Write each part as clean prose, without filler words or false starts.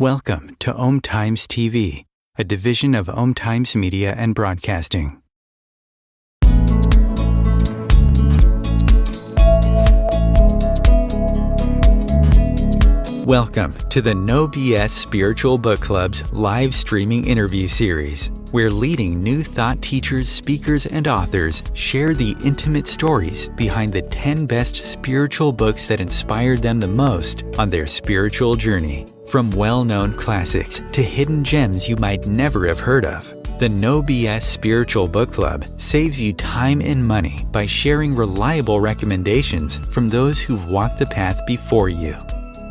Welcome to Om Times TV, a division of Om Times Media and Broadcasting. Welcome to the No BS Spiritual Book Club's live streaming interview series, where leading new thought teachers, speakers, and authors share the intimate stories behind the 10 best spiritual books that inspired them the most on their spiritual journey. From well-known classics to hidden gems you might never have heard of, the No BS Spiritual Book Club saves you time and money by sharing reliable recommendations from those who've walked the path before you.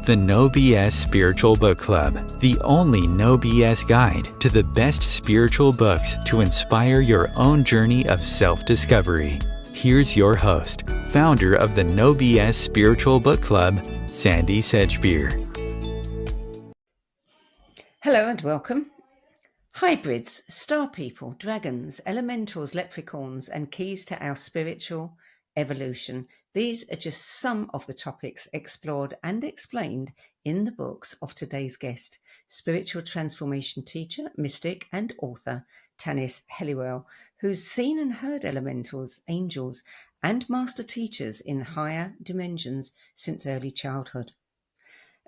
The No BS Spiritual Book Club, the only No BS guide to the best spiritual books to inspire your own journey of self-discovery. Here's your host, founder of the No BS Spiritual Book Club, Sandy Sedgbeer. Hello and welcome. Hybrids, star people, dragons, elementals, leprechauns, and keys to our spiritual evolution. These are just some of the topics explored and explained in the books of today's guest, spiritual transformation teacher, mystic, and author Tanis Helliwell, who's seen and heard elementals, angels, and master teachers in higher dimensions since early childhood.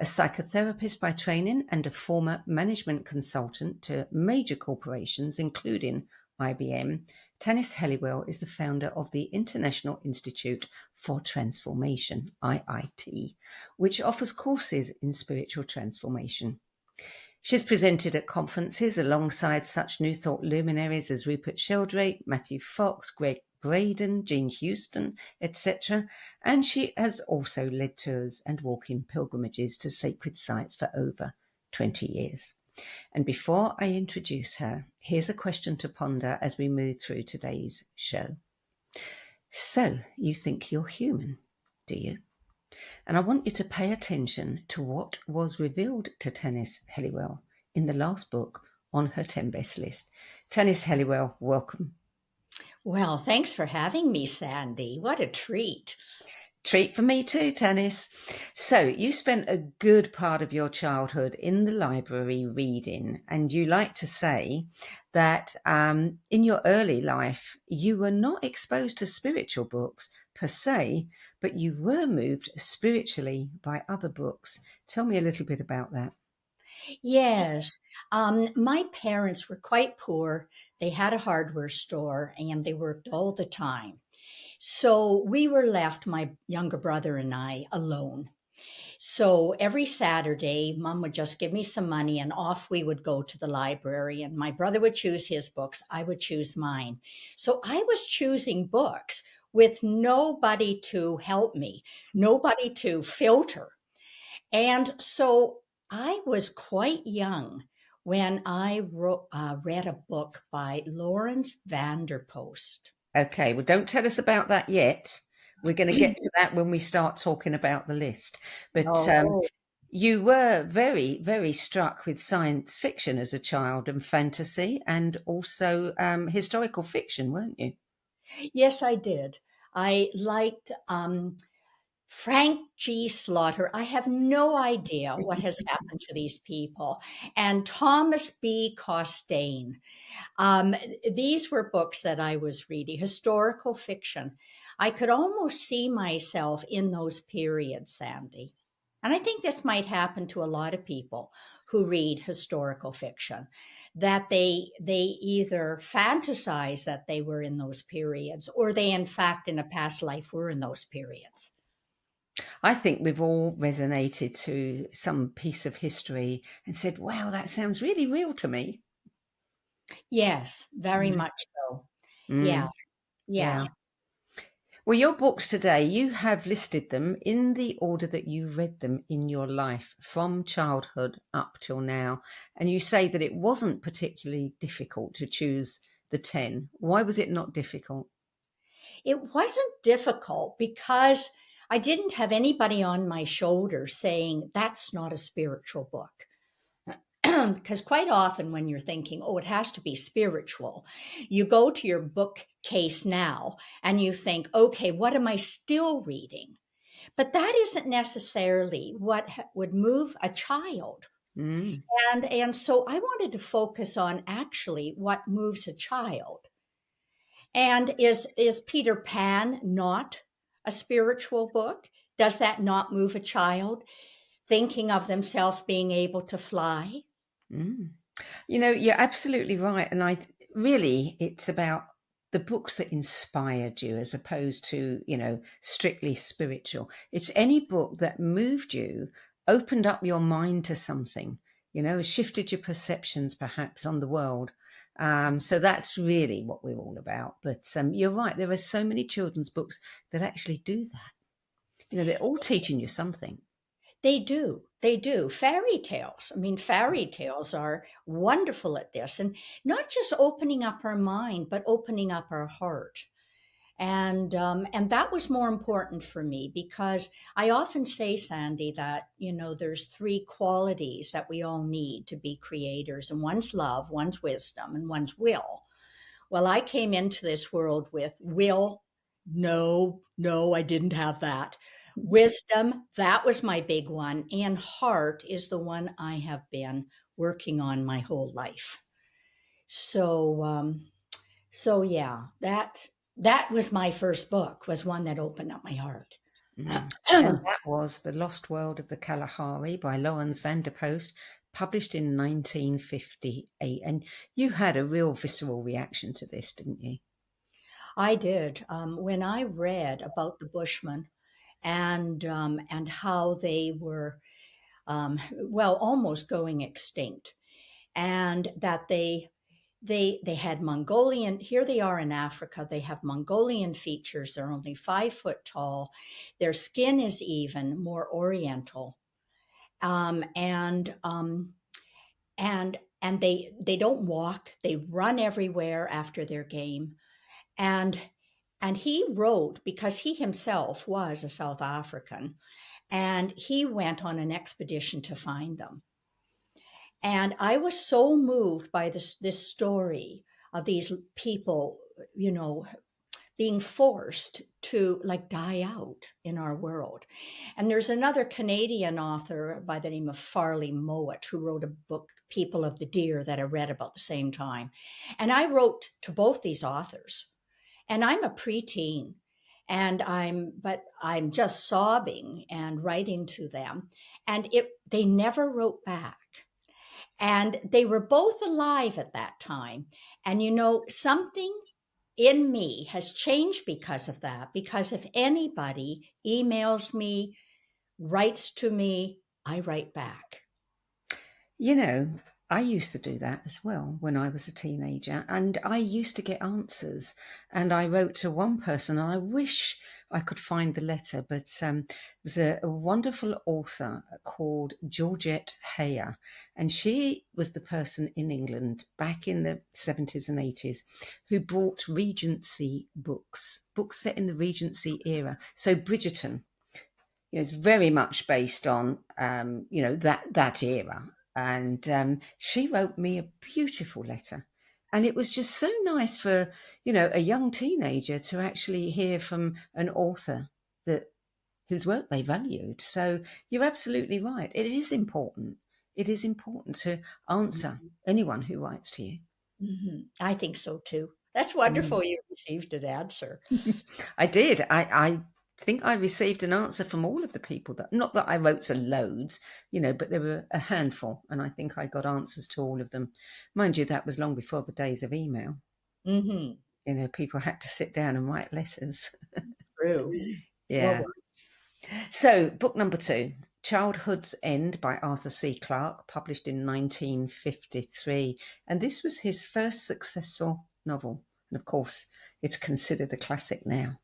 A psychotherapist by training and a former management consultant to major corporations, including IBM, Tanis Helliwell is the founder of the International Institute for Transformation, IIT, which offers courses in spiritual transformation. She's presented at conferences alongside such New Thought luminaries as Rupert Sheldrake, Matthew Fox, Gregg Braden, Jean Houston, etc. And she has also led tours and walking pilgrimages to sacred sites for over 20 years. And before I introduce her, here's a question to ponder as we move through today's show. So, you think you're human, do you? And I want you to pay attention to what was revealed to Tanis Helliwell in the last book on her 10 best list. Tanis Helliwell, welcome. Well, thanks for having me, Sandy. What a treat. Treat for me too, Tanis. So you spent a good part of your childhood in the library reading, and you like to say that in your early life, you were not exposed to spiritual books per se, but you were moved spiritually by other books. Tell me a little bit about that. Yes, my parents were quite poor. They had a hardware store and they worked all the time. So we were left, my younger brother and I, alone. So every Saturday, Mom would just give me some money and off we would go to the library. And my brother would choose his books, I would choose mine. So I was choosing books with nobody to help me, nobody to filter. And so I was quite young when I read a book by Lawrence Vanderpost. Okay, well, don't tell us about that yet. We're going to get to that when we start talking about the list. But you were very, very struck with science fiction as a child and fantasy and also historical fiction, weren't you? Yes, I did. I liked Frank G. Slaughter. I have no idea what has happened to these people. And Thomas B. Costain. These were books that I was reading, historical fiction. I could almost see myself in those periods, Sandy. And I think this might happen to a lot of people who read historical fiction, that they either fantasize that they were in those periods or they, in fact, in a past life were in those periods. I think we've all resonated to some piece of history and said, wow, that sounds really real to me. Yes, very much so. Yeah. Well, your books today, you have listed them in the order that you read them in your life from childhood up till now. And you say that it wasn't particularly difficult to choose the 10. Why was it not difficult? It wasn't difficult because I didn't have anybody on my shoulder saying, that's not a spiritual book. Because quite often when you're thinking, oh, it has to be spiritual, you go to your bookcase now and you think, okay, what am I still reading? But that isn't necessarily what would move a child Mm. And so I wanted to focus on actually what moves a child. And is Peter Pan not a spiritual book? Does that not move a child thinking of themselves being able to fly? Mm. You're absolutely right. And really, it's about the books that inspired you as opposed to, strictly spiritual. It's any book that moved you, opened up your mind to something, shifted your perceptions perhaps on the world. So that's really what we're all about. But you're right. There are so many children's books that actually do that. They're all teaching you something. They do. They do. Fairy tales. I mean, fairy tales are wonderful at this, and not just opening up our mind, but opening up our heart. And that was more important for me because I often say, Sandy, that there's three qualities that we all need to be creators, and one's love, one's wisdom, and one's will. Well, I came into this world with will. No, no, I didn't have that. Wisdom, that was my big one. And heart is the one I have been working on my whole life. So yeah, that was my first book, was one that opened up my heart. Mm. And that was The Lost World of the Kalahari by Lawrence van der Post, published in 1958. And you had a real visceral reaction to this, didn't you? I did. When I read about the Bushmen and how they were, almost going extinct, and that they had Mongolian. Here they are in Africa. They have Mongolian features. They're only 5 foot tall. Their skin is even more Oriental, um, and um, and they don't walk. They run everywhere after their game, and and he wrote, because he himself was a South African, and he went on an expedition to find them. And I was so moved by this story of these people, being forced to like die out in our world. And there's another Canadian author by the name of Farley Mowat who wrote a book, People of the Deer, that I read about the same time. And I wrote to both these authors. And I'm a preteen, but I'm just sobbing and writing to them. And they never wrote back. And they were both alive at that time. And something in me has changed because of that. Because if anybody emails me, writes to me, I write back. I used to do that as well when I was a teenager, and I used to get answers. And I wrote to one person, and I wish I could find the letter, but it was a wonderful author called Georgette Heyer, and she was the person in England back in the 70s and 80s who brought Regency books set in the Regency era. So Bridgerton, it's very much based on that era. And she wrote me a beautiful letter. And it was just so nice for, a young teenager to actually hear from an author whose work they valued. So you're absolutely right. It is important. It is important to answer anyone who writes to you. Mm-hmm. I think so too. That's wonderful. You received an answer. I did. I think I received an answer from all of the people not that I wrote to loads, but there were a handful, and I think I got answers to all of them. Mind you, that was long before the days of email. Mm-hmm. People had to sit down and write letters. True. Yeah. Well, So, book number 2, Childhood's End by Arthur C. Clarke, published in 1953. And this was his first successful novel. And of course, it's considered a classic now.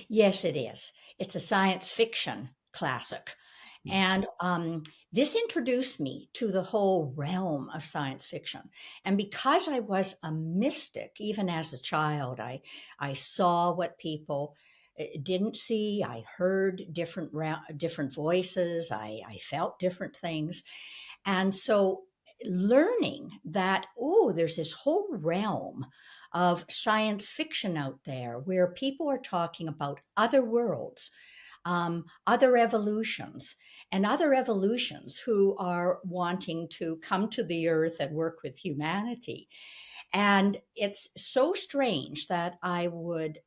yes, it is. It's a science fiction classic. And this introduced me to the whole realm of science fiction. And because I was a mystic, even as a child, I saw what people didn't see. I heard different voices. I felt different things. And so learning that, there's this whole realm of science fiction out there where people are talking about other worlds, other evolutions. and other evolutions who are wanting to come to the earth and work with humanity. And it's so strange that I would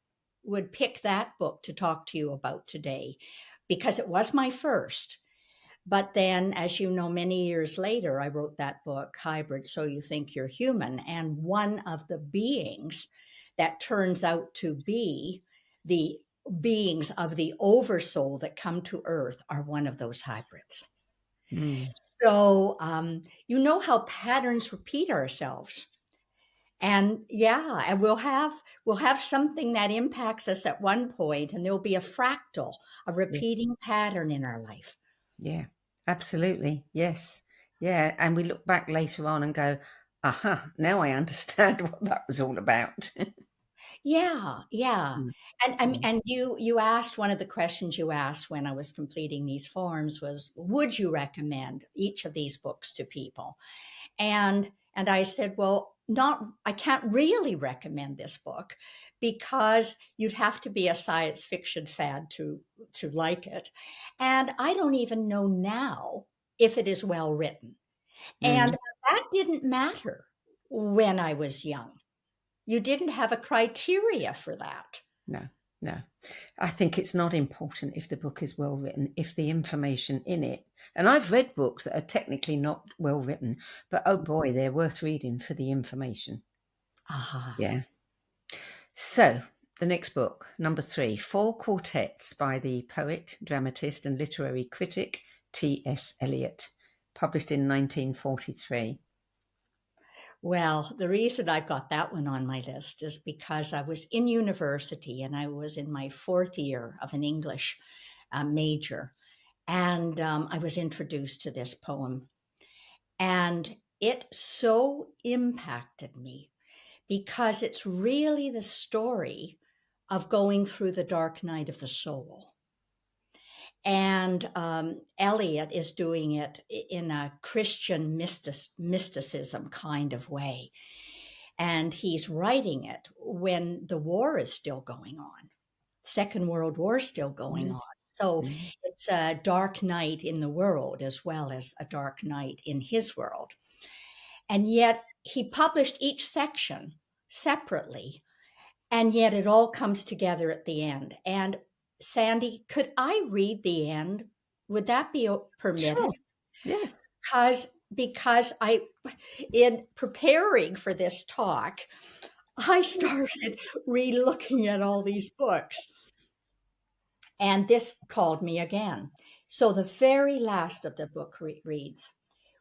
pick that book to talk to you about today, because it was my first. But then, as you know, many years later, I wrote that book, Hybrid, So You Think You're Human. And one of the beings that turns out to be the beings of the oversoul that come to Earth are one of those hybrids. Mm. So, you know how patterns repeat ourselves. And yeah, and we'll have something that impacts us at one point, and there'll be a fractal, a repeating pattern in our life. Yeah, absolutely. Yes. Yeah. And we look back later on and go, aha, now I understand what that was all about. Yeah, yeah. Mm. And you asked, one of the questions you asked when I was completing these forms was, would you recommend each of these books to people? And I said, well, not I can't really recommend this book because you'd have to be a science fiction fan to like it. And I don't even know now if it is well written. And Mm. that didn't matter when I was young. You didn't have a criteria for that. No, no. I think it's not important if the book is well written, if the information in it. And I've read books that are technically not well written, but oh boy, they're worth reading for the information. Aha. Yeah. So, the next book, number 3, 4 Quartets by the poet, dramatist, and literary critic T.S. Eliot, published in 1943. Well, the reason I've got that one on my list is because I was in university and I was in my 4th year of an English major. And I was introduced to this poem. And it so impacted me because it's really the story of going through the dark night of the soul. And Eliot is doing it in a Christian mysticism kind of way. And he's writing it when the war is still going on, Second World War still going on. So it's a dark night in the world as well as a dark night in his world. And yet he published each section separately, and yet it all comes together at the end. And Sandy, could I read the end? Would that be permitted? Sure. Yes. Because in preparing for this talk, I started re-looking at all these books. And this called me again. So the very last of the book reads,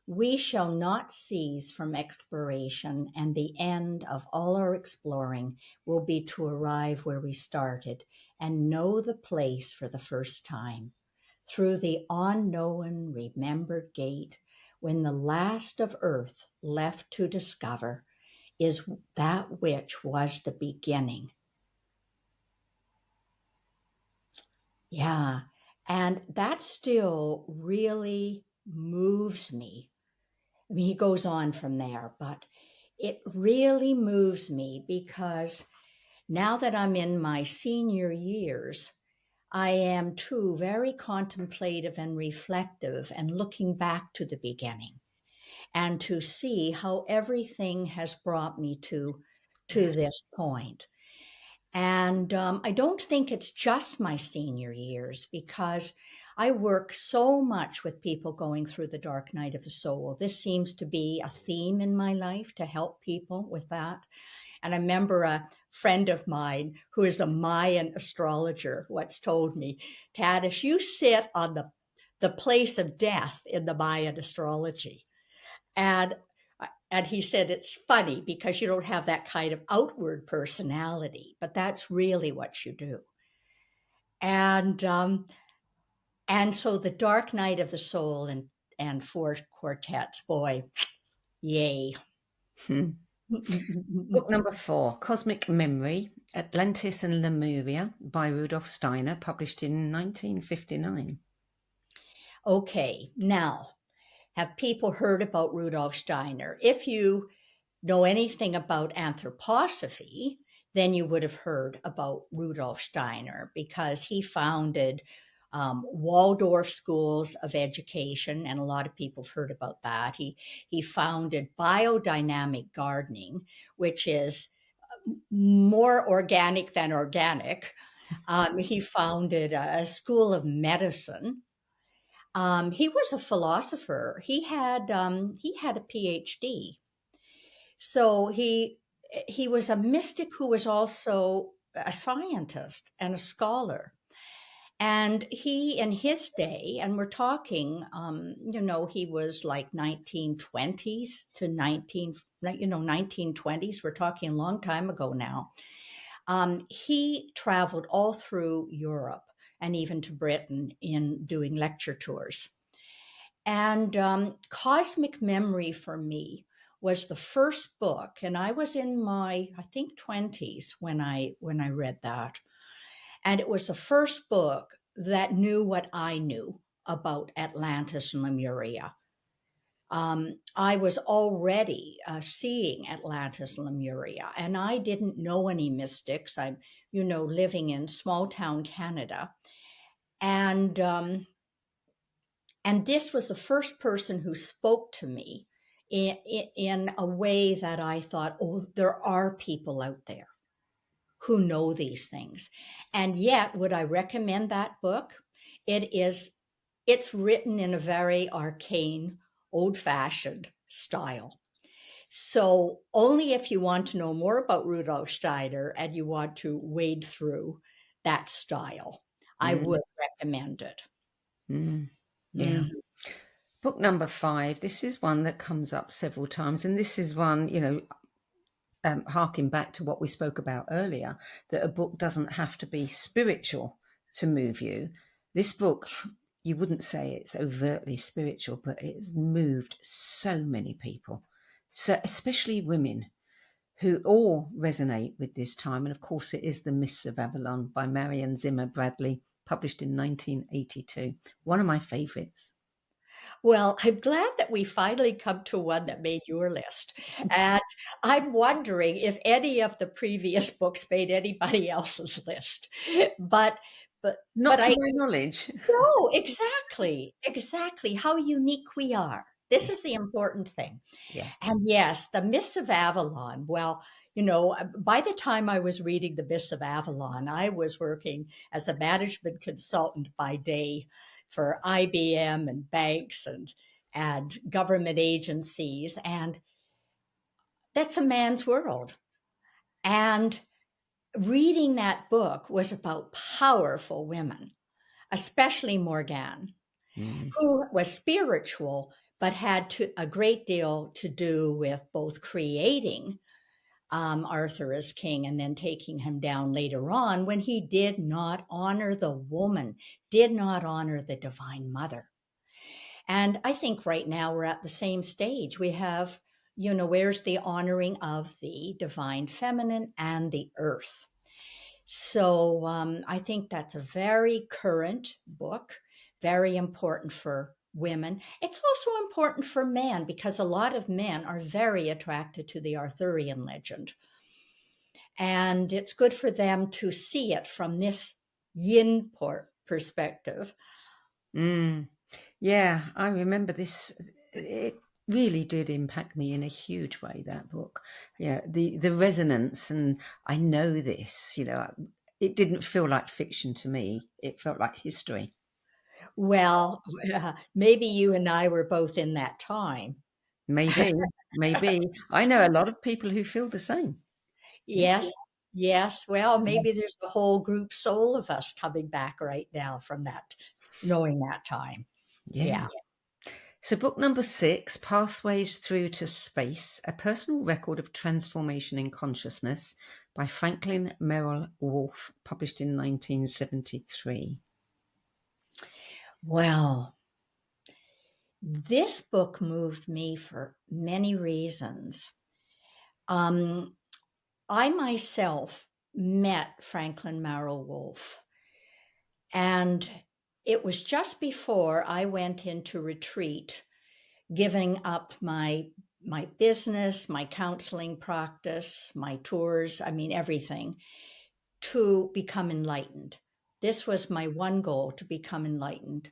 "We shall not cease from exploration, and the end of all our exploring will be to arrive where we started and know the place for the first time, through the unknown remembered gate, when the last of earth left to discover is that which was the beginning." Yeah. And that still really moves me. I mean, he goes on from there, but it really moves me because now that I'm in my senior years, I am too very contemplative and reflective and looking back to the beginning and to see how everything has brought me to this point. And I don't think it's just my senior years because I work so much with people going through the dark night of the soul. This seems to be a theme in my life to help people with that. And I remember a friend of mine who is a Mayan astrologer once told me, "Tanis, you sit on the place of death in the Mayan astrology." And he said, it's funny because you don't have that kind of outward personality, but that's really what you do. And so the dark night of the soul and 4 quartets, boy, yay. Book number 4, Cosmic Memory, Atlantis and Lemuria by Rudolf Steiner, published in 1959. Okay, now, have people heard about Rudolf Steiner? If you know anything about anthroposophy, then you would have heard about Rudolf Steiner because he founded Waldorf schools of education, and a lot of people have heard about that. He founded biodynamic gardening, which is more organic than organic. He founded a school of medicine. He was a philosopher. He had a PhD. So he was a mystic who was also a scientist and a scholar. And he, in his day, and we're talking, he was like 1920s to 1920s. We're talking a long time ago now. He traveled all through Europe and even to Britain in doing lecture tours. And Cosmic Memory for me was the first book, and I was in my, I think, 20s when I read that. And it was the first book that knew what I knew about Atlantis and Lemuria. I was already seeing Atlantis and Lemuria, and I didn't know any mystics. I'm, living in small town Canada. And this was the first person who spoke to me in a way that I thought, oh, there are people out there who know these things. And yet, would I recommend that book? It's written in a very arcane, old-fashioned style. So only if you want to know more about Rudolf Steiner and you want to wade through that style, I would recommend it. Yeah. Book number 5, this is one that comes up several times. And this is one, harking back to what we spoke about earlier, that a book doesn't have to be spiritual to move you. This book, you wouldn't say it's overtly spiritual, but it's moved so many people, so especially women, who all resonate with this time. And of course, it is The Mists of Avalon by Marion Zimmer Bradley, published in 1982. One of my favorites. Well, I'm glad that we finally come to one that made your list. And I'm wondering if any of the previous books made anybody else's list. But Not to my knowledge. No, exactly. How unique we are. This is the important thing. Yeah. And yes, the Mists of Avalon. Well, by the time I was reading the Mists of Avalon, I was working as a management consultant by day for IBM and banks and government agencies. And that's a man's world. And reading that book was about powerful women, especially Morgane, who was spiritual, but had a great deal to do with both creating Arthur as king and then taking him down later on when he did not honor the woman, did not honor the Divine Mother. And I think right now we're at the same stage. We have, where's the honoring of the divine feminine and the earth? So I think that's a very current book, very important for women. It's also important for men because a lot of men are very attracted to the Arthurian legend. And it's good for them to see it from this yin perspective. Yeah, I remember this. It really did impact me in a huge way, that book. Yeah, the resonance, and I know this, it didn't feel like fiction to me. It felt like history. Well, maybe you and I were both in that time. Maybe. I know a lot of people who feel the same. Yes. Well, maybe there's a whole group soul of us coming back right now from that, knowing that time. Yeah. So book number 6, Pathways Through to Space, A Personal Record of Transformation in Consciousness by Franklin Merrill Wolfe, published in 1973. Well, this book moved me for many reasons. I myself met Franklin Merrill Wolfe, and it was just before I went into retreat, giving up my business, my counseling practice, my tours, everything, to become enlightened. This was my one goal, to become enlightened.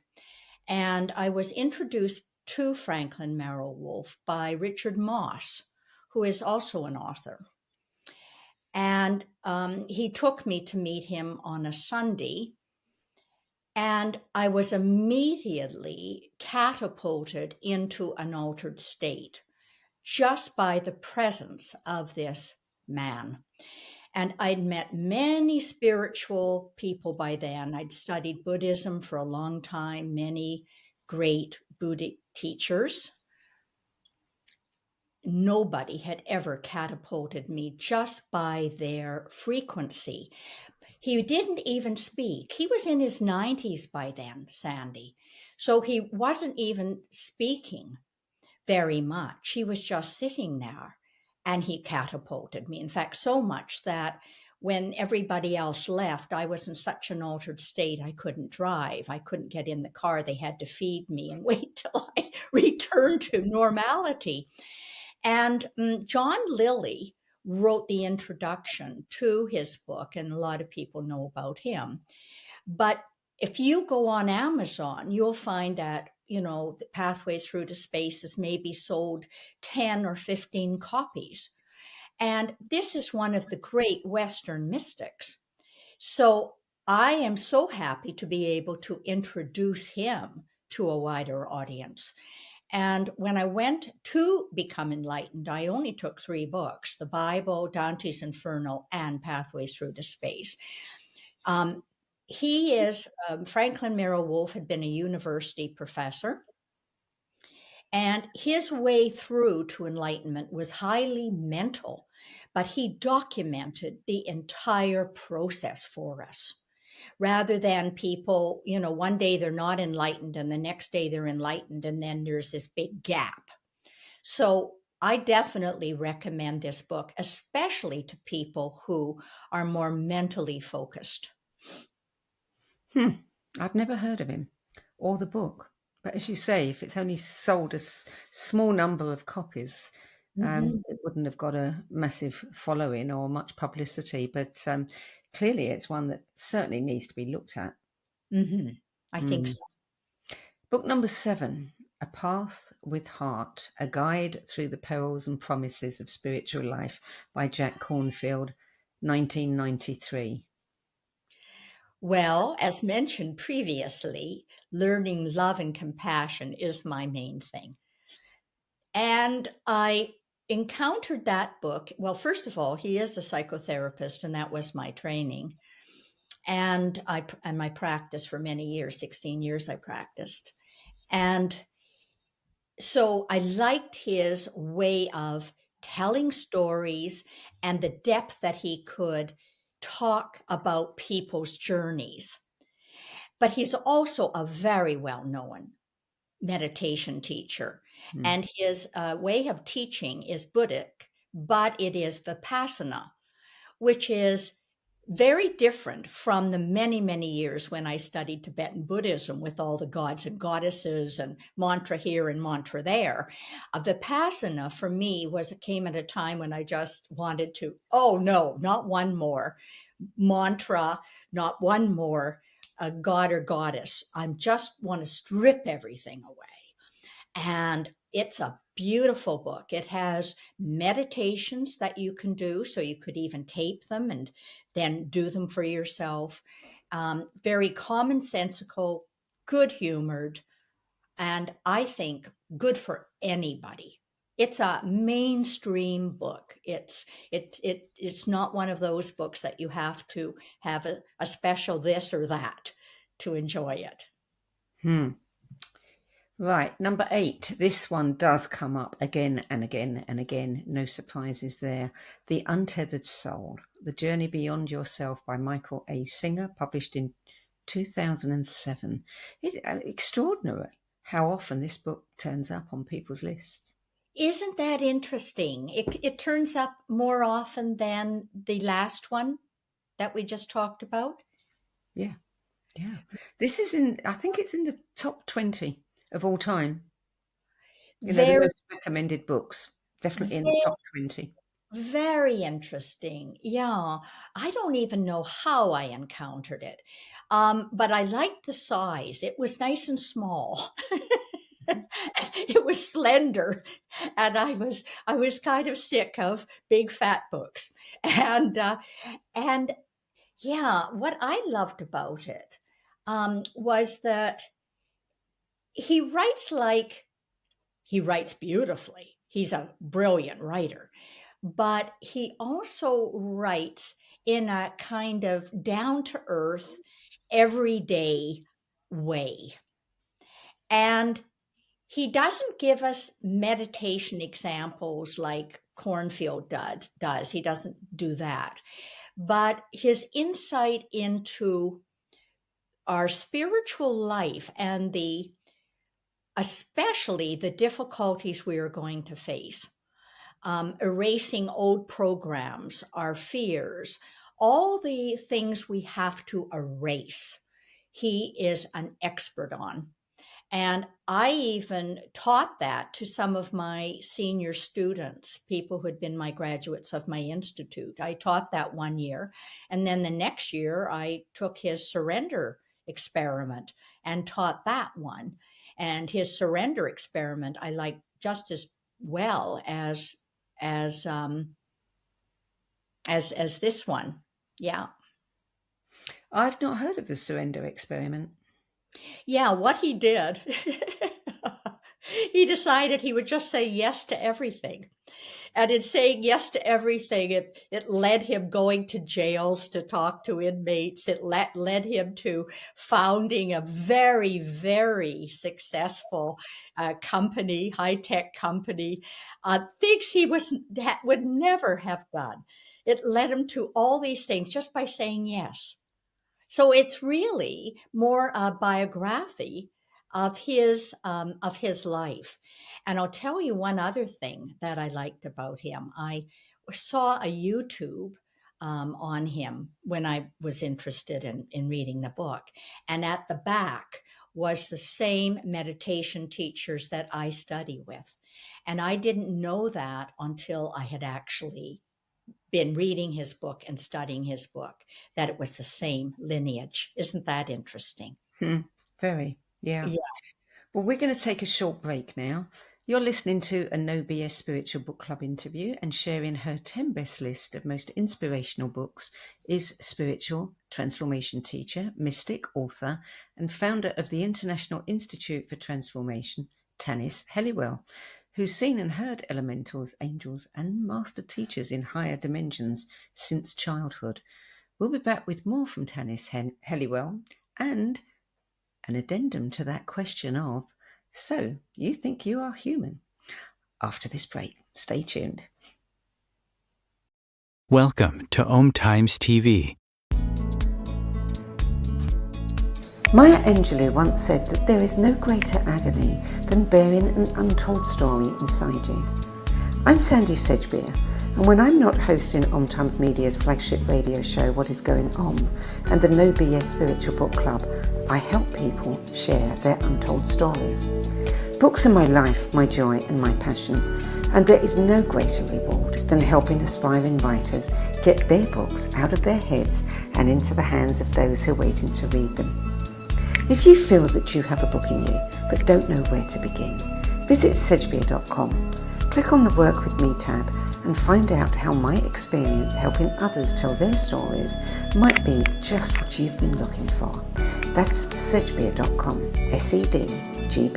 And I was introduced to Franklin Merrill Wolff by Richard Moss, who is also an author. And he took me to meet him on a Sunday. And I was immediately catapulted into an altered state just by the presence of this man. And I'd met many spiritual people by then. I'd studied Buddhism for a long time, many great Buddhic teachers. Nobody had ever catapulted me just by their frequency. He didn't even speak. He was in his 90s by then, Sandy. So he wasn't even speaking very much. He was just sitting there, and he catapulted me. In fact, so much that when everybody else left, I was in such an altered state, I couldn't drive. I couldn't get in the car. They had to feed me and wait till I returned to normality. And John Lilly wrote the introduction to his book, and a lot of people know about him. But if you go on Amazon, you'll find that, the Pathways Through to Space has maybe sold 10 or 15 copies. And this is one of the great Western mystics. So I am so happy to be able to introduce him to a wider audience. And when I went to become enlightened, I only took 3 books: the Bible, Dante's Inferno, and Pathways Through to Space. Franklin Merrill Wolff had been a university professor, and his way through to enlightenment was highly mental, but he documented the entire process for us. Rather than people, one day they're not enlightened and the next day they're enlightened, and then there's this big gap. So I definitely recommend this book, especially to people who are more mentally focused. I've never heard of him or the book. But as you say, if it's only sold a small number of copies, it wouldn't have got a massive following or much publicity. But clearly it's one that certainly needs to be looked at. I think so. Book number 7, A Path with Heart, A Guide Through the Perils and Promises of Spiritual Life by Jack Cornfield, 1993. Well, as mentioned previously, learning love and compassion is my main thing. And I encountered that book. Well, first of all, he is a psychotherapist, and that was my training. And my practice for many years, 16 years I practiced. And so I liked his way of telling stories and the depth that he could talk about people's journeys. But he's also a very well-known meditation teacher. And his way of teaching is Buddhic, but it is Vipassana, which is very different from the many, many years when I studied Tibetan Buddhism with all the gods and goddesses and mantra here and mantra there. Vipassana for me came at a time when I just wanted to, oh no, not one more mantra, not one more god or goddess. I just want to strip everything away. And it's a beautiful book. It has meditations that you can do, so you could even tape them and then do them for yourself. Very commonsensical, good-humored, and I think good for anybody. It's a mainstream book. It's not one of those books that you have to have a special this or that to enjoy it. Right, number 8. This one does come up again and again and again. No surprises there. The Untethered Soul, The Journey Beyond Yourself by Michael A. Singer, published in 2007. It's extraordinary how often this book turns up on people's lists. Isn't that interesting? It turns up more often than the last one that we just talked about. Yeah. This is I think it's in the top 20 of all time. The most recommended books. Definitely in the top 20. Very interesting. Yeah. I don't even know how I encountered it. But I liked the size. It was nice and small. It was slender, and I was kind of sick of big fat books. And yeah, what I loved about it was that he writes beautifully. He's a brilliant writer, but he also writes in a kind of down to earth, everyday way. And he doesn't give us meditation examples like Cornfield does. He doesn't do that. But his insight into our spiritual life and especially the difficulties we are going to face, erasing old programs, our fears, all the things we have to erase, he is an expert on. And I even taught that to some of my senior students, people who had been my graduates of my institute. I taught that one year. And then the next year, I took his surrender experiment and taught that one. And his surrender experiment I like just as well as this one. Yeah. I've not heard of the surrender experiment. Yeah, what he did, he decided he would just say yes to everything. And in saying yes to everything, it led him going to jails to talk to inmates. It led him to founding a very, very successful company, high-tech company, things he would never have done. It led him to all these things just by saying yes. So it's really more a biography of his life. And I'll tell you one other thing that I liked about him. I saw a YouTube on him when I was interested in reading the book. And at the back was the same meditation teachers that I study with. And I didn't know that until I had actually been reading his book and studying his book, that it was the same lineage. Isn't that interesting? Very, yeah. Well, we're going to take a short break now. You're listening to a No BS Spiritual Book Club interview, and sharing her 10 best list of most inspirational books is spiritual transformation teacher, mystic, author, and founder of the International Institute for Transformation, Tanis Helliwell, who's seen and heard elementals, angels, and master teachers in higher dimensions since childhood. We'll be back with more from Tanis Helliwell and an addendum to that question of, so you think you are human? After this break, stay tuned. Welcome to Om Times TV. Maya Angelou once said that there is no greater agony than bearing an untold story inside you. I'm Sandy Sedgbeer, and when I'm not hosting Om Times Media's flagship radio show What Is Going On and the No BS Spiritual Book Club, I help people share their untold stories. Books are my life, my joy and my passion, and there is no greater reward than helping aspiring writers get their books out of their heads and into the hands of those who are waiting to read them. If you feel that you have a book in you but don't know where to begin, visit sedgbeer.com, click on the Work With Me tab and find out how my experience helping others tell their stories might be just what you've been looking for. That's sedgbeer.com, sedgbeer.com.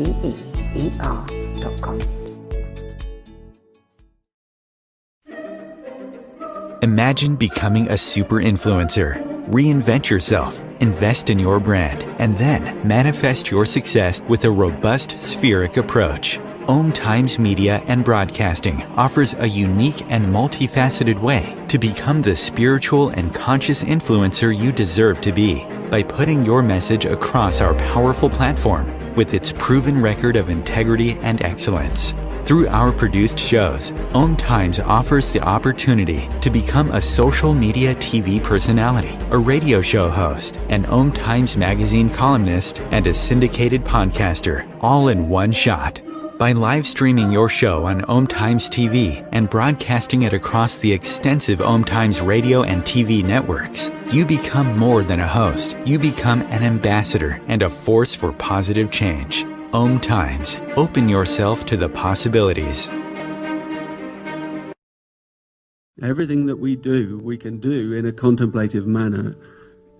Imagine becoming a super influencer. Reinvent yourself, invest in your brand, and then manifest your success with a robust spheric approach. Om Times Media and Broadcasting offers a unique and multifaceted way to become the spiritual and conscious influencer you deserve to be by putting your message across our powerful platform with its proven record of integrity and excellence. Through our produced shows, Om Times offers the opportunity to become a social media TV personality, a radio show host, an Om Times magazine columnist, and a syndicated podcaster, all in one shot. By live streaming your show on Om Times TV and broadcasting it across the extensive Om Times radio and TV networks, you become more than a host. You become an ambassador and a force for positive change. Om Times. Open yourself to the possibilities. Everything that we do, we can do in a contemplative manner.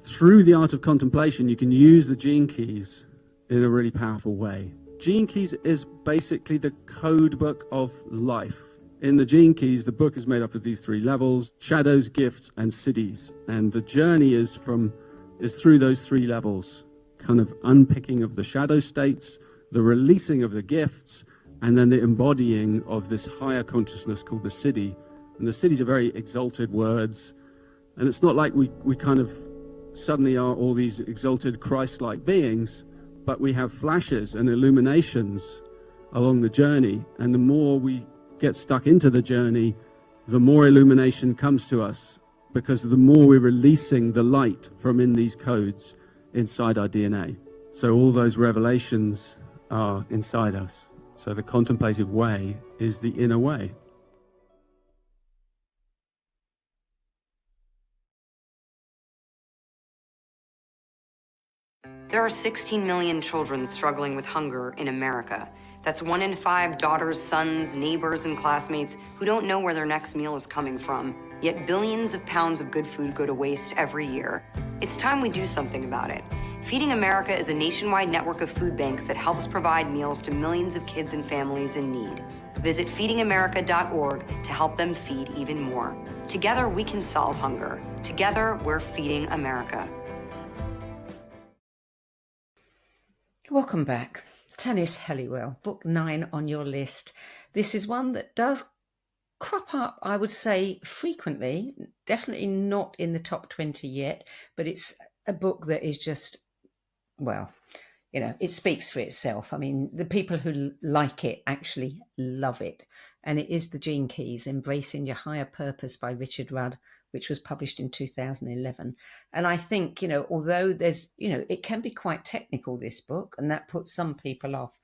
Through the art of contemplation, you can use the gene keys in a really powerful way. Gene keys is basically the code book of life. In the gene keys, the book is made up of these three levels: shadows, gifts, and cities. And the journey is through those three levels, kind of unpicking of the shadow states, the releasing of the gifts, and then the embodying of this higher consciousness called the city. And the cities are very exalted words. And it's not like we kind of suddenly are all these exalted Christ-like beings, but we have flashes and illuminations along the journey. And the more we get stuck into the journey, the more illumination comes to us, because the more we're releasing the light from in these codes inside our DNA. So all those revelations are inside us. So the contemplative way is the inner way. There are 16 million children struggling with hunger in America. That's 1 in 5 daughters, sons, neighbors, and classmates who don't know where their next meal is coming from. Yet billions of pounds of good food go to waste every year. It's time we do something about it. Feeding America is a nationwide network of food banks that helps provide meals to millions of kids and families in need. Visit feedingamerica.org to help them feed even more. Together, we can solve hunger. Together, we're feeding America. Welcome back. Tanis Helliwell, book 9 on your list. This is one that does crop up, I would say, frequently. Definitely not in the top 20 yet, but it's a book that is just, well, you know, it speaks for itself. I mean, the people who like it actually love it. And it is The Gene Keys, Embracing Your Higher Purpose by Richard Rudd, which was published in 2011. And I think, you know, although there's, you know, it can be quite technical, this book, and that puts some people off,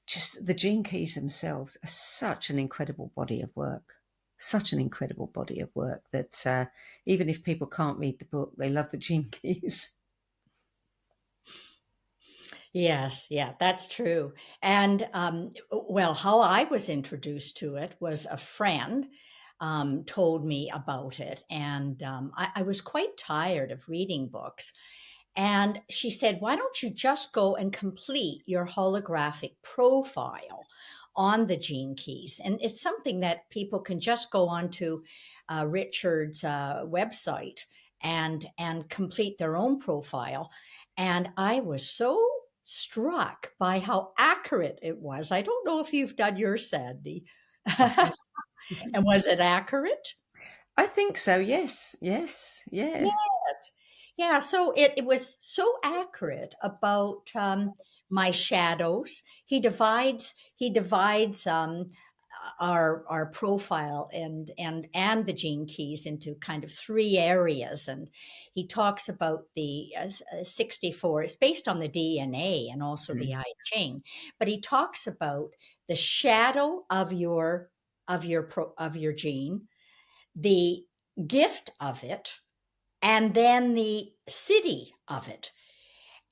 just the Gene Keys themselves are such an incredible body of work. Such an incredible body of work that even if people can't read the book, they love the Gene Keys. Yes, yeah, that's true. And well, how I was introduced to it was a friend told me about it. And I was quite tired of reading books. And she said, why don't you just go and complete your holographic profile on the Gene Keys? And it's something that people can just go onto Richard's website and complete their own profile. And I was so struck by how accurate it was. I don't know if you've done yours, Sandy. And was it accurate? I think so, yes. Yes. Yes. Yeah, so it was so accurate about my shadows. He divides our profile and the Gene Keys into kind of 3 areas, and he talks about the 64. It's based on the DNA and also the I Ching, but he talks about the shadow of your gene, the gift of it, and then the city of it.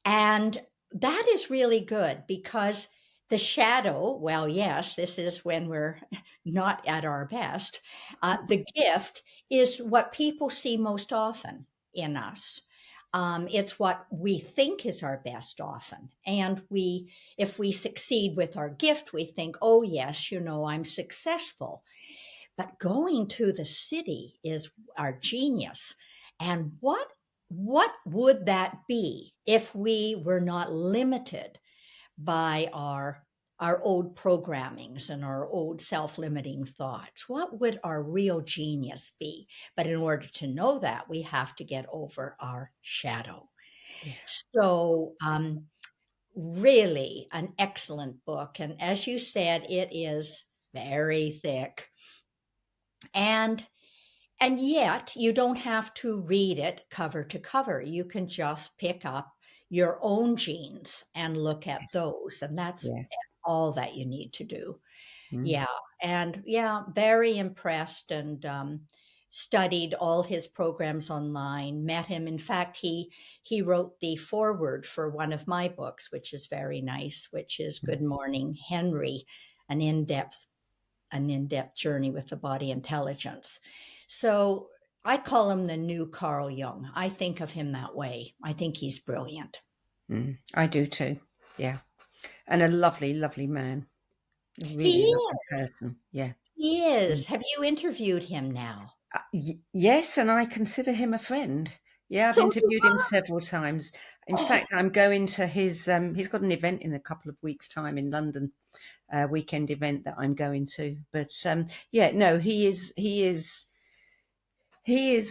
And that is really good, because the shadow, well, yes, this is when we're not at our best. The gift is what people see most often in us. It's what we think is our best often. And if we succeed with our gift, we think, oh, yes, you know, I'm successful. But going to the city is our genius. And what would that be if we were not limited by our old programmings and our old self-limiting thoughts? What would our real genius be? But in order to know that, we have to get over our shadow. Yeah. So really an excellent book. And as you said, it is very thick. And yet you don't have to read it cover to cover. You can just pick up your own genes and look at those. And that's all that you need to do. Mm. Yeah. And yeah, very impressed, and studied all his programs online, met him. In fact, he wrote the foreword for one of my books, which is very nice, which is Good Morning, Henry, an in-depth journey with the body intelligence. So I call him the new Carl Jung. I think of him that way. I think he's brilliant. I do too. Yeah. And a lovely, lovely man. Really He lovely person. Yeah. He is. Have you interviewed him now? Yes, and I consider him a friend. Yeah, I've So interviewed him several times. In fact, I'm going to his, he's got an event in a couple of weeks' time in London, a weekend event that I'm going to. But yeah, no, he is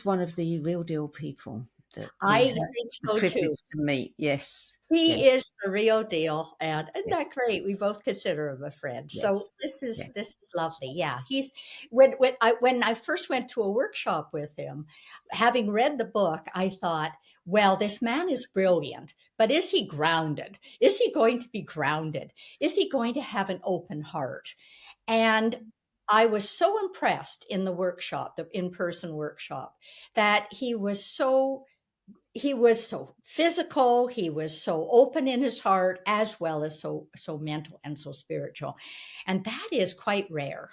one of the real deal people that I we have think the so privilege too. to meet. Yes. He Yes. is the real deal, and isn't that great? We both consider him a friend. Yes. So this is Yes. lovely. Yeah, he's when I first went to a workshop with him, having read the book, I thought, well, this man is brilliant, but is he grounded? Is he going to be grounded? Is he going to have an open heart? And I was so impressed in the workshop, the in-person workshop, that he was so physical, he was so open in his heart, as well as so mental and so spiritual. And that is quite rare.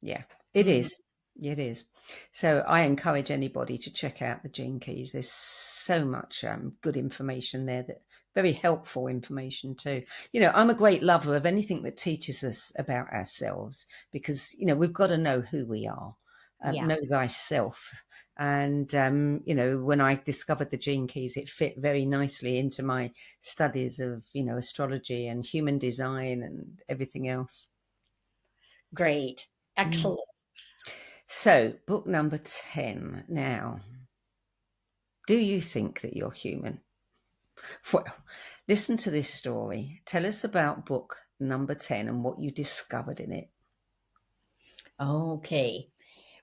Yeah, it is. It is. So I encourage anybody to check out the Gene Keys. There's so much good information there, that very helpful information too. You know, I'm a great lover of anything that teaches us about ourselves, because, you know, we've got to know who we are. Know thyself. And, you know, when I discovered the Gene Keys, it fit very nicely into my studies of, you know, astrology and human design and everything else. Great. Excellent. So, book number 10 now. Do you think that you're human? Well, listen to this story. Tell us about book number 10 and what you discovered in it. Okay.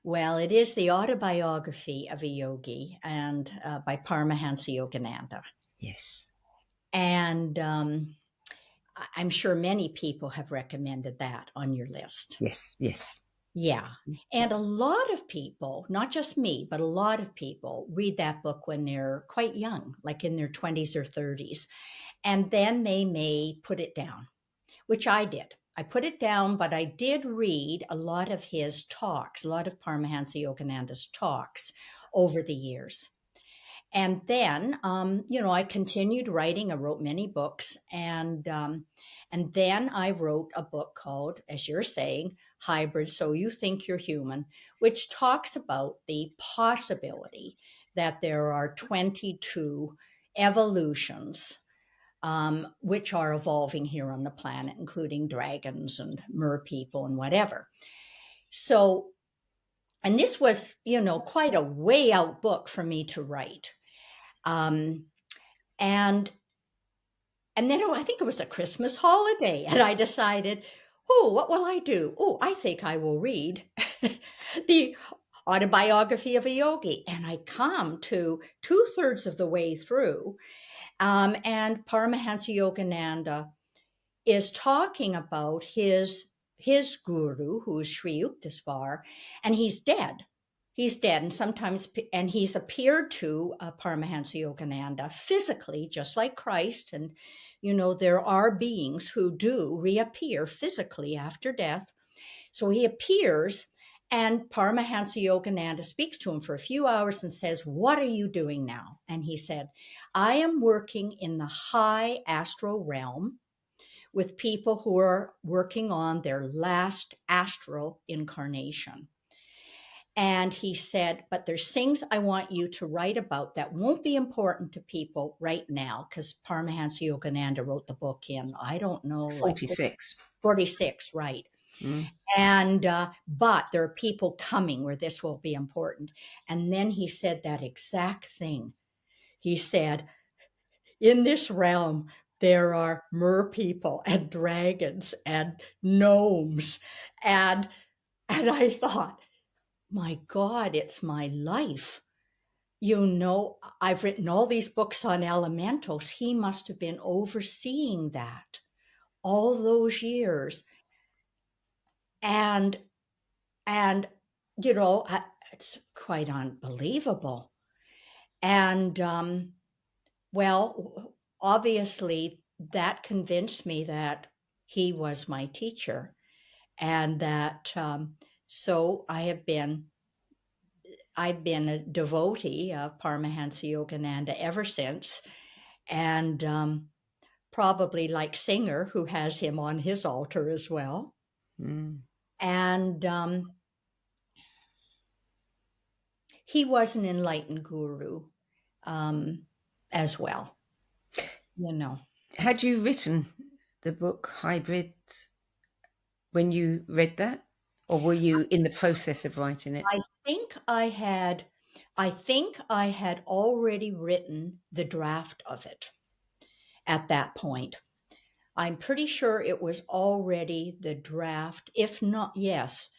Well, it is the autobiography of a yogi, and by Paramahansa Yogananda. Yes. And I'm sure many people have recommended that on your list. Yes, yes. Yeah. And a lot of people, not just me, but a lot of people read that book when they're quite young, like in their 20s or 30s. And then they may put it down, which I did. I put it down, but I did read a lot of his talks, a lot of Paramahansa Yogananda's talks over the years. And then, you know, I continued writing. I wrote many books. And then I wrote a book called, as you're saying, Hybrid, So You Think You're Human, which talks about the possibility that there are 22 evolutions which are evolving here on the planet, including dragons and mer people and whatever. So, and this was, you know, quite a way out book for me to write. And then I think it was a Christmas holiday, and I decided, what will I do? I think I will read the Autobiography of a Yogi. And I come to 2/3 of the way through, and Paramahansa Yogananda is talking about his guru, who is Sri Yukteswar, and he's dead. He's dead, and he's appeared to Paramahansa Yogananda physically, just like Christ. And, you know, there are beings who do reappear physically after death. So he appears, and Paramahansa Yogananda speaks to him for a few hours and says, "What are you doing now?" And he said, "I am working in the high astral realm with people who are working on their last astral incarnation." And he said, "But there's things I want you to write about that won't be important to people right now," because Paramahansa Yogananda wrote the book in, I don't know, 46. 46, right. And, but there are people coming where this will be important. And then he said that exact thing. He said, "In this realm, there are mer people and dragons and gnomes." And I thought, my God, it's my life. You know, I've written all these books on elementals. He must have been overseeing that all those years. And it's quite unbelievable. And well, obviously that convinced me that he was my teacher, and that so I've been a devotee of Paramahansa Yogananda ever since, and probably like Singer, who has him on his altar as well. And he was an enlightened guru as well, Had you written the book Hybrids when you read that, or were you in the process of writing it? I think I had already written the draft of it at that point. I'm pretty sure it was already the draft, if not, yes,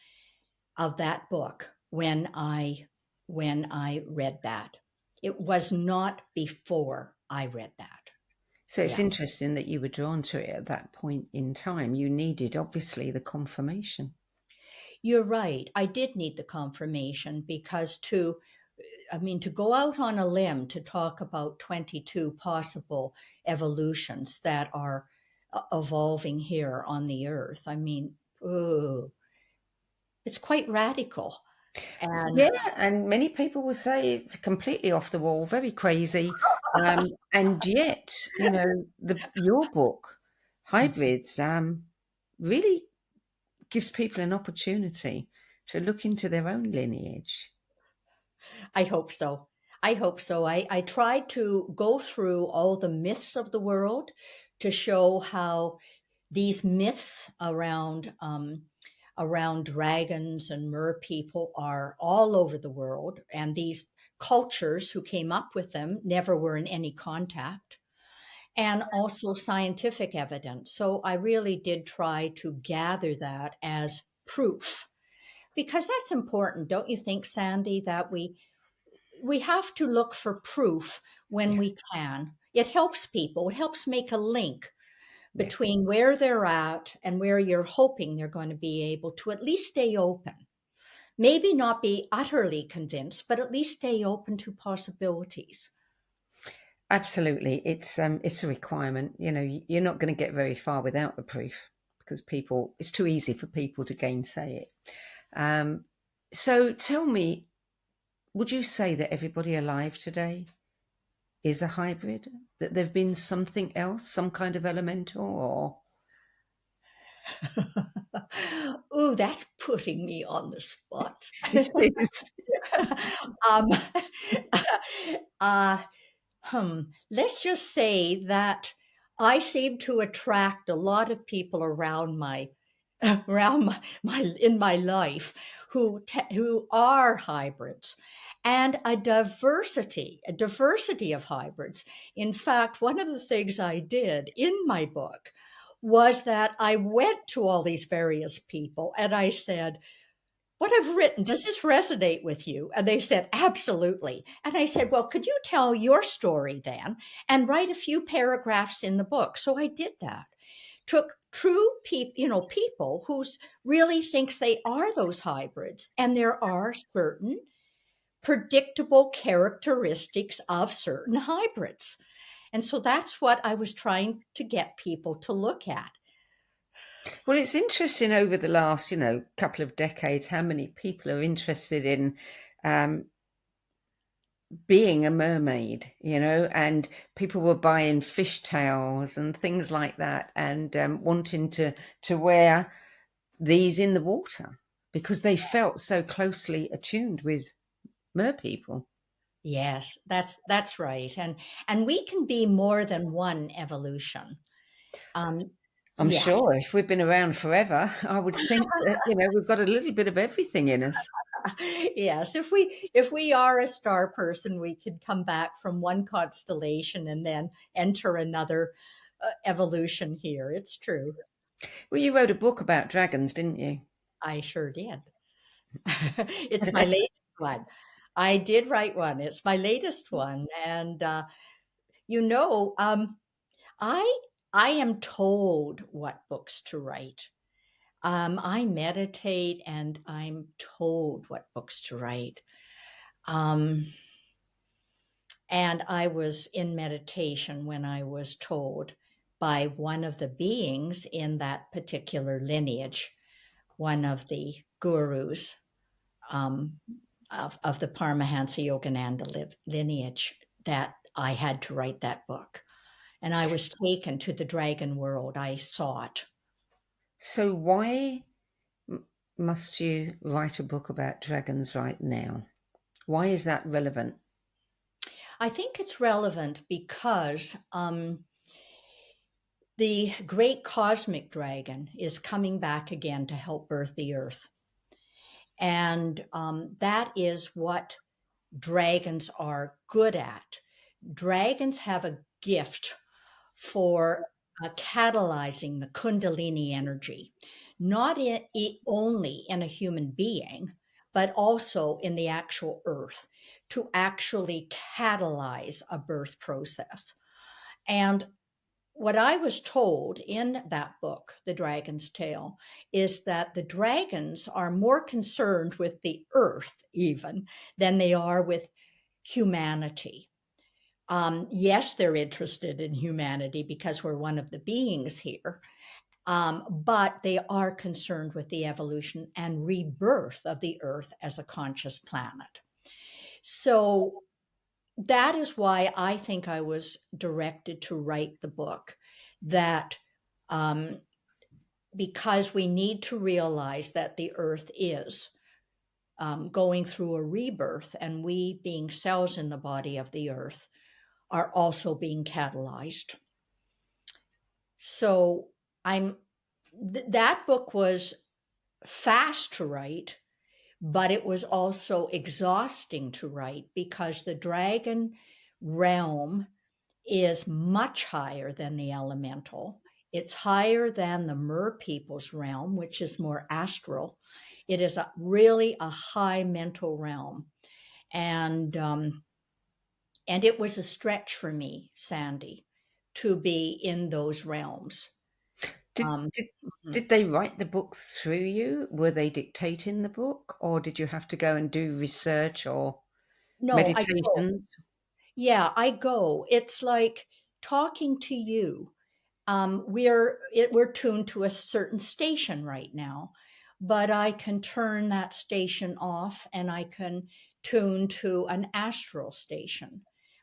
of that book when I read that. It was not before I read that. So it's interesting that you were drawn to it at that point in time. You needed, obviously, the confirmation. You're right. I did need the confirmation, because to go out on a limb to talk about 22 possible evolutions that are evolving here on the earth, it's quite radical. And many people will say it's completely off the wall, very crazy. And yet, your book, Hybrids, really gives people an opportunity to look into their own lineage. I hope so. I tried to go through all the myths of the world to show how these myths around dragons and mer people are all over the world, and these cultures who came up with them never were in any contact, and also scientific evidence. So I really did try to gather that as proof, because that's important, don't you think, Sandy, that we have to look for proof when we can. It helps people. It helps make a link between where they're at and where you're hoping they're going to be able to at least stay open. Maybe not be utterly convinced, but at least stay open to possibilities. Absolutely. It's a requirement. You're not going to get very far without the proof, because it's too easy for people to gainsay it. So tell me, would you say that everybody alive today is a hybrid? That there've been something else, some kind of elemental, or? Ooh, that's putting me on the spot. It is. Let's just say that I seem to attract a lot of people around my in my life who are hybrids, and a diversity of hybrids. In fact, one of the things I did in my book was that I went to all these various people and I said, "What I've written, does this resonate with you?" And they said, "Absolutely." And I said, "Well, could you tell your story then and write a few paragraphs in the book?" So I did that. Took true people who really thinks they are those hybrids, and there are certain predictable characteristics of certain hybrids. And so that's what I was trying to get people to look at. Well, it's interesting over the last, couple of decades, how many people are interested in being a mermaid, and people were buying fishtails and things like that, and wanting to wear these in the water because they felt so closely attuned with mer people. Yes, that's right. And we can be more than one evolution. I'm sure if we've been around forever, I would think that, we've got a little bit of everything in us. Yes, if we are a star person, we could come back from one constellation and then enter another evolution here. It's true. Well, you wrote a book about dragons, didn't you? I sure did. It's my latest one. I did write one. It's my latest one. And, I am told what books to write. I meditate and I'm told what books to write. And I was in meditation when I was told by one of the beings in that particular lineage, one of the gurus of the Paramahansa Yogananda lineage, that I had to write that book. And I was taken to the dragon world. I saw it. So why must you write a book about dragons right now? Why is that relevant? I think it's relevant because the great cosmic dragon is coming back again to help birth the earth. And that is what dragons are good at. Dragons have a gift for catalyzing the Kundalini energy, not only in a human being, but also in the actual earth, to actually catalyze a birth process. And what I was told in that book, The Dragon's Tale, is that the dragons are more concerned with the earth even than they are with humanity. Yes, they're interested in humanity because we're one of the beings here, but they are concerned with the evolution and rebirth of the earth as a conscious planet. So that is why I think I was directed to write the book, that because we need to realize that the earth is going through a rebirth, and we, being cells in the body of the earth, are also being catalyzed. So that book was fast to write, but it was also exhausting to write because the dragon realm is much higher than the elemental. It's higher than the Mer people's realm, which is more astral. It is really a high mental realm. And it was a stretch for me, Sandy, to be in those realms. Did they write the books through you? Were they dictating the book, or did you have to go and do research or meditations? I go. It's like talking to you. We're tuned to a certain station right now, but I can turn that station off and I can tune to an astral station,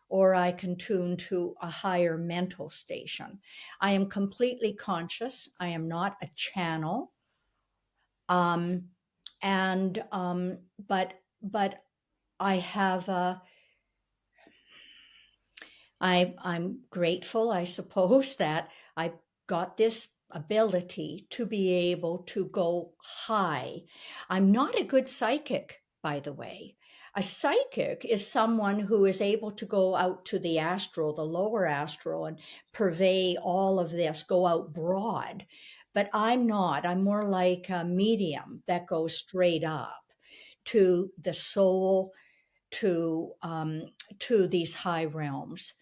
or I can tune to a higher mental station. I am completely conscious. I am not a channel. But I have I'm grateful, I suppose, that I got this ability to be able to go high. I'm not a good psychic, by the way. A psychic is someone who is able to go out to the astral, the lower astral, and purvey all of this, go out broad. But I'm not. I'm more like a medium that goes straight up to the soul, to these high realms.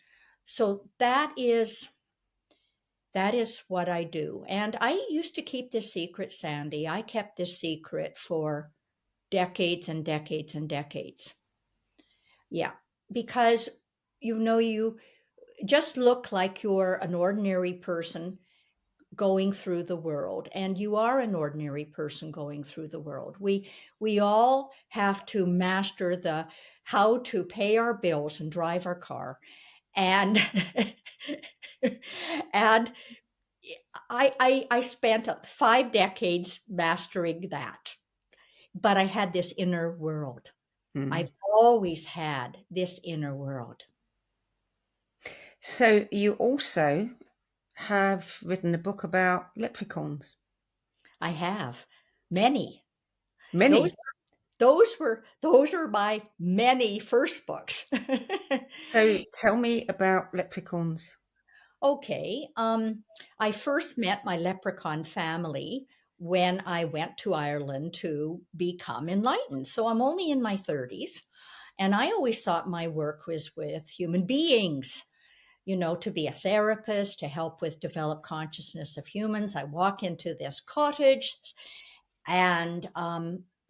So that is what I do. And I used to keep this secret, Sandy. I kept this secret for decades and decades and decades. Yeah, because you just look like you're an ordinary person going through the world, and you are an ordinary person going through the world. We all have to master how to pay our bills and drive our car. And and I spent 5 decades mastering that, but I had this inner world. I've always had this inner world. So you also have written a book about leprechauns. I have many. Many. Those are my many first books. So tell me about leprechauns. Okay. I first met my leprechaun family when I went to Ireland to become enlightened. So I'm only in my 30s. And I always thought my work was with human beings, to be a therapist, to help with develop consciousness of humans. I walk into this cottage, and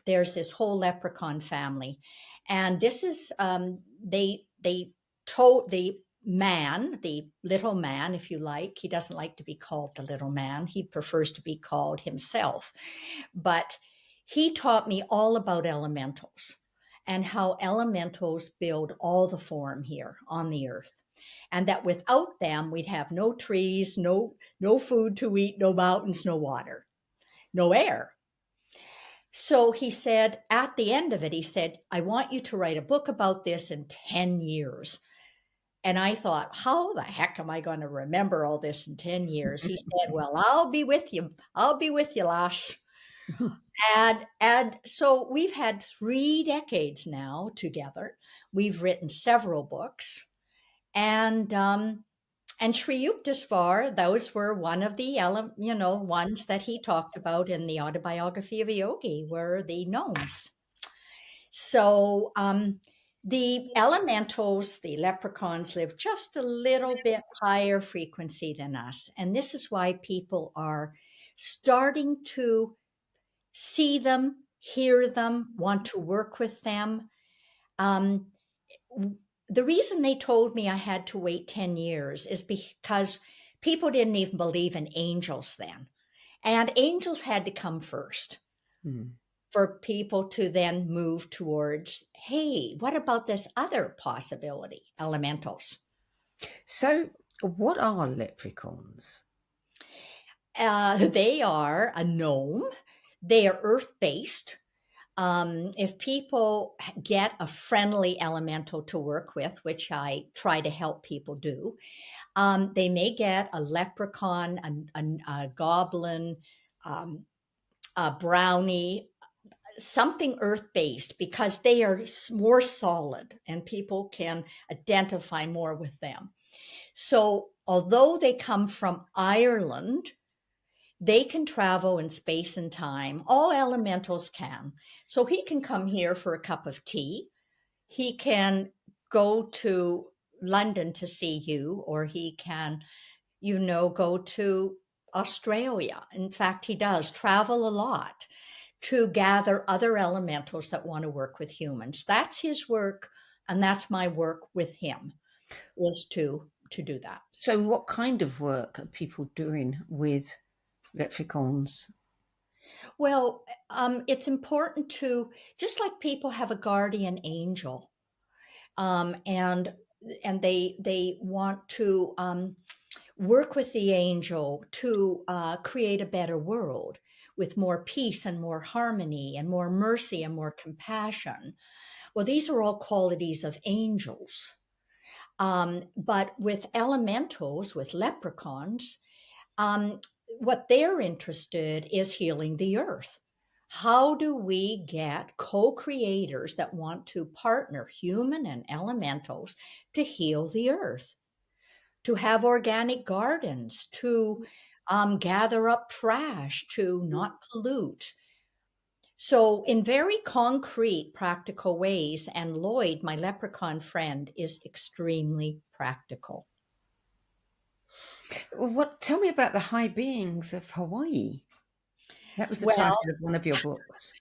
there's this whole leprechaun family. And this is, they told the man, the little man, if you like, he doesn't like to be called the little man. He prefers to be called himself. But he taught me all about elementals and how elementals build all the form here on the earth. And that without them, we'd have no trees, no food to eat, no mountains, no water, no air. So he said, at the end of it, he said, I want you to write a book about this in 10 years. And I thought, how the heck am I going to remember all this in 10 years? He said, well, I'll be with you. I'll be with you, lass. And so we've had 3 decades now together. We've written several books. And Sri Yukteswar, those were one of the ones that he talked about in the Autobiography of a Yogi, were the gnomes. So the elementals, the leprechauns, live just a little bit higher frequency than us. And this is why people are starting to see them, hear them, want to work with them. The reason they told me I had to wait 10 years is because people didn't even believe in angels then. And angels had to come first for people to then move towards, hey, what about this other possibility, elementals? So what are leprechauns? They are a gnome. They are earth-based. If people get a friendly elemental to work with, which I try to help people do, they may get a leprechaun, a goblin, a brownie, something earth-based, because they are more solid and people can identify more with them. So although they come from Ireland, they can travel in space and time. All elementals can. So he can come here for a cup of tea. He can go to London to see you, or he can, go to Australia. In fact, he does travel a lot to gather other elementals that want to work with humans. That's his work, and that's my work with him, is to do that. So what kind of work are people doing with leprechauns? Well, it's important to, just like people have a guardian angel, and they want to work with the angel to create a better world with more peace and more harmony and more mercy and more compassion. Well, these are all qualities of angels. But with elementals, with leprechauns, what they're interested is healing the earth. How do we get co-creators that want to partner, human and elementals, to heal the earth, to have organic gardens, to gather up trash, to not pollute? So in very concrete, practical ways, and Lloyd, my leprechaun friend, is extremely practical. Tell me about the high beings of Hawaii. That was the title of one of your books.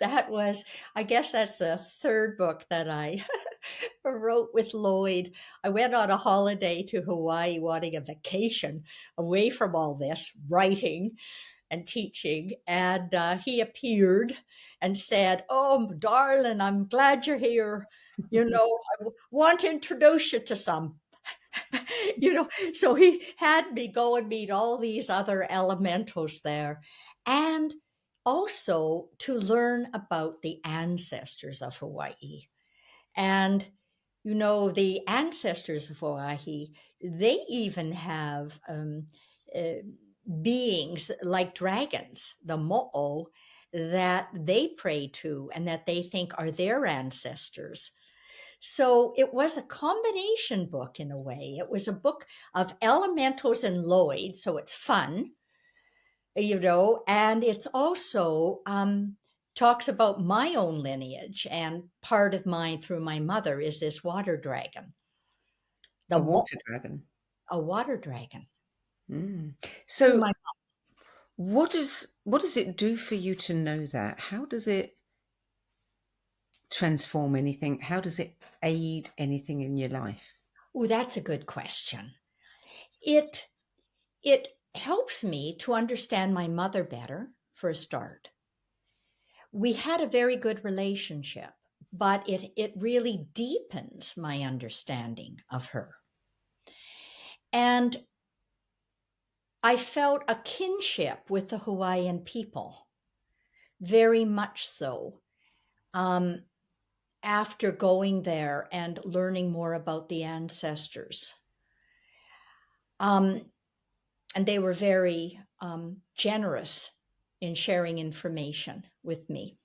That was, I guess that's the 3rd book that I wrote with Lloyd. I went on a holiday to Hawaii wanting a vacation away from all this writing and teaching. And he appeared and said, "Oh, darling, I'm glad you're here. I want to introduce you to some." So he had me go and meet all these other elementals there, and also to learn about the ancestors of Hawaii. And, the ancestors of Hawaii, they even have beings like dragons, the mo'o, that they pray to and that they think are their ancestors. So it was a combination book in a way. It was a book of elementals and Lloyd, so it's fun, and it's also talks about my own lineage, and part of mine through my mother is this water dragon, The water dragon. A water dragon. So My what does it do for you to know that? How does it transform anything? How does it aid anything in your life? Oh, that's a good question. It helps me to understand my mother better, for a start. We had a very good relationship, but it really deepens my understanding of her. And I felt a kinship with the Hawaiian people, very much so, after going there and learning more about the ancestors. And they were very generous in sharing information with me.